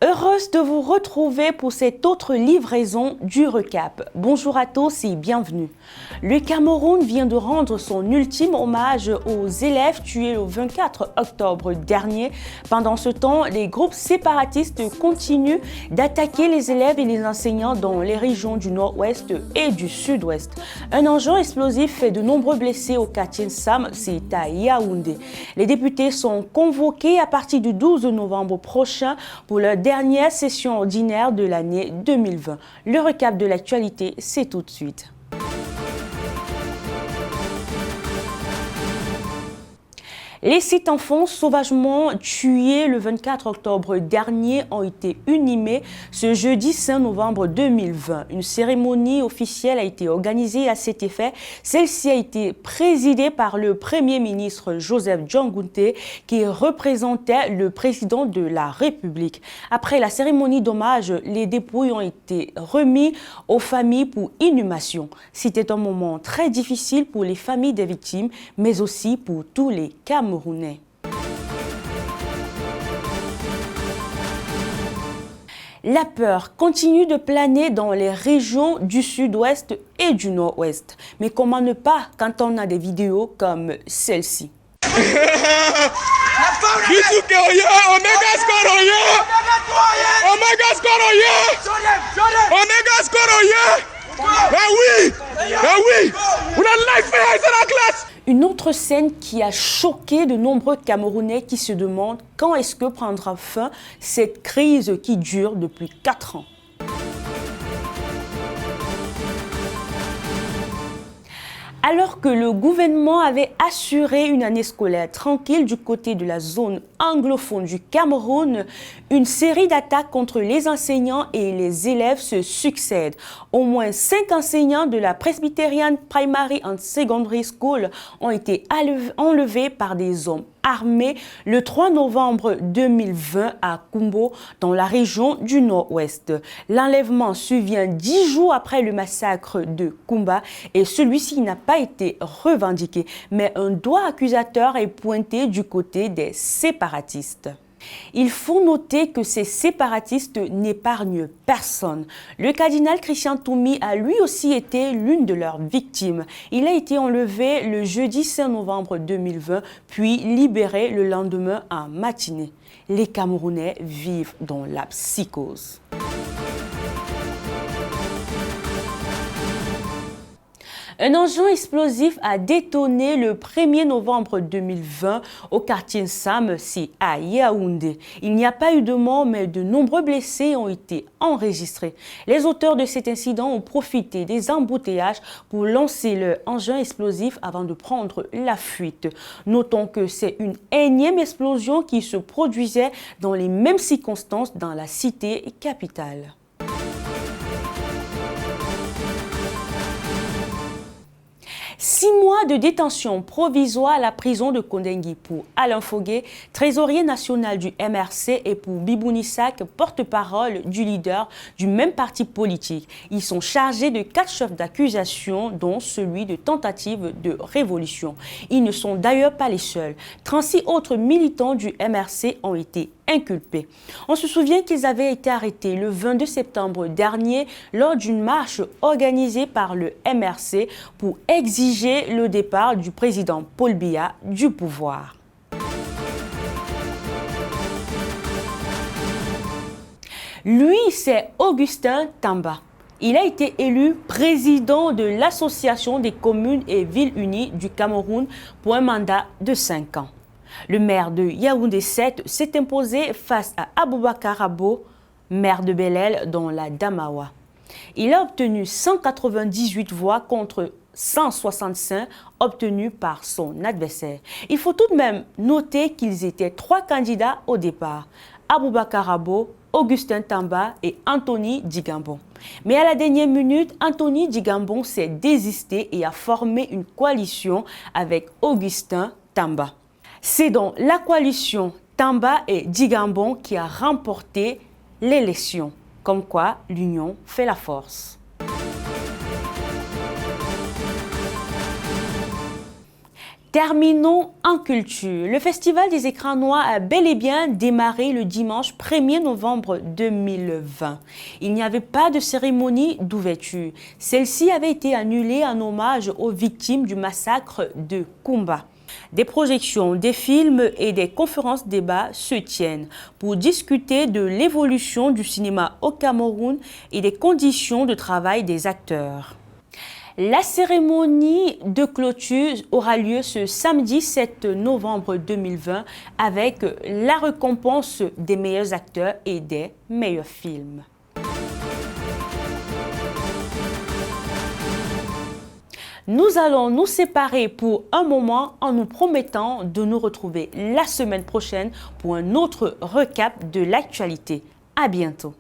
Heureuse de vous retrouver pour cette autre livraison du Recap. Bonjour à tous et bienvenue. Le Cameroun vient de rendre son ultime hommage aux élèves tués le 24 octobre dernier. Pendant ce temps, les groupes séparatistes continuent d'attaquer les élèves et les enseignants dans les régions du nord-ouest et du sud-ouest. Un engin explosif fait de nombreux blessés au quartier Sam, c'est à Yaoundé. Les députés sont convoqués à partir du 12 novembre prochain pour leur dernière session ordinaire de l'année 2020. Le recap de l'actualité, c'est tout de suite. Les 7 enfants sauvagement tués le 24 octobre dernier ont été inhumés ce jeudi 5 novembre 2020. Une cérémonie officielle a été organisée à cet effet. Celle-ci a été présidée par le Premier ministre Joseph Djangounté qui représentait le président de la République. Après la cérémonie d'hommage, les dépouilles ont été remises aux familles pour inhumation. C'était un moment très difficile pour les familles des victimes, mais aussi pour tous les Camerounais. La peur continue de planer dans les régions du sud-ouest et du nord-ouest. Mais comment ne pas quand on a des vidéos comme celle-ci? Une autre scène qui a choqué de nombreux Camerounais qui se demandent quand est-ce que prendra fin cette crise qui dure depuis 4 ans. Alors que le gouvernement avait assuré une année scolaire tranquille du côté de la zone anglophone du Cameroun, une série d'attaques contre les enseignants et les élèves se succèdent. Au moins 5 enseignants de la Presbyterian Primary and Secondary School ont été enlevés par des hommes armés le 3 novembre 2020 à Kumbo, dans la région du Nord-Ouest. L'enlèvement survient 10 jours après le massacre de Kumba et celui-ci n'a pas été revendiqué, mais un doigt accusateur est pointé du côté des séparatistes. Il faut noter que ces séparatistes n'épargnent personne. Le cardinal Christian Toumi a lui aussi été l'une de leurs victimes. Il a été enlevé le jeudi 5 novembre 2020, puis libéré le lendemain en matinée. Les Camerounais vivent dans la psychose. Un engin explosif a détonné le 1er novembre 2020 au quartier Sam, c'est à Yaoundé. Il n'y a pas eu de mort, mais de nombreux blessés ont été enregistrés. Les auteurs de cet incident ont profité des embouteillages pour lancer leur engin explosif avant de prendre la fuite. Notons que c'est une énième explosion qui se produisait dans les mêmes circonstances dans la cité capitale. Six mois de détention provisoire à la prison de Kondengui pour Alain Fogué, trésorier national du MRC, et pour Bibouni Sak, porte-parole du leader du même parti politique. Ils sont chargés de 4 chefs d'accusation, dont celui de tentative de révolution. Ils ne sont d'ailleurs pas les seuls. 36 autres militants du MRC ont été inculpés. On se souvient qu'ils avaient été arrêtés le 22 septembre dernier lors d'une marche organisée par le MRC pour exiger le départ du président Paul Biya du pouvoir. Lui, c'est Augustin Tamba. Il a été élu président de l'Association des communes et villes unies du Cameroun pour un mandat de 5 ans. Le maire de Yaoundé 7 s'est imposé face à Aboubakar Abo, maire de Belel dans la Damawa. Il a obtenu 198 voix contre 165 obtenus par son adversaire. Il faut tout de même noter qu'ils étaient 3 candidats au départ: Aboubakar Abo, Augustin Tamba et Anthony Digambon. Mais à la dernière minute, Anthony Digambon s'est désisté et a formé une coalition avec Augustin Tamba. C'est donc la coalition Tamba et Digambon qui a remporté l'élection. Comme quoi, l'union fait la force. Terminons en culture. Le Festival des écrans noirs a bel et bien démarré le dimanche 1er novembre 2020. Il n'y avait pas de cérémonie d'ouverture. Celle-ci avait été annulée en hommage aux victimes du massacre de Kumba. Des projections, des films et des conférences-débats se tiennent pour discuter de l'évolution du cinéma au Cameroun et des conditions de travail des acteurs. La cérémonie de clôture aura lieu ce samedi 7 novembre 2020 avec la récompense des meilleurs acteurs et des meilleurs films. Nous allons nous séparer pour un moment en nous promettant de nous retrouver la semaine prochaine pour un autre recap de l'actualité. À bientôt.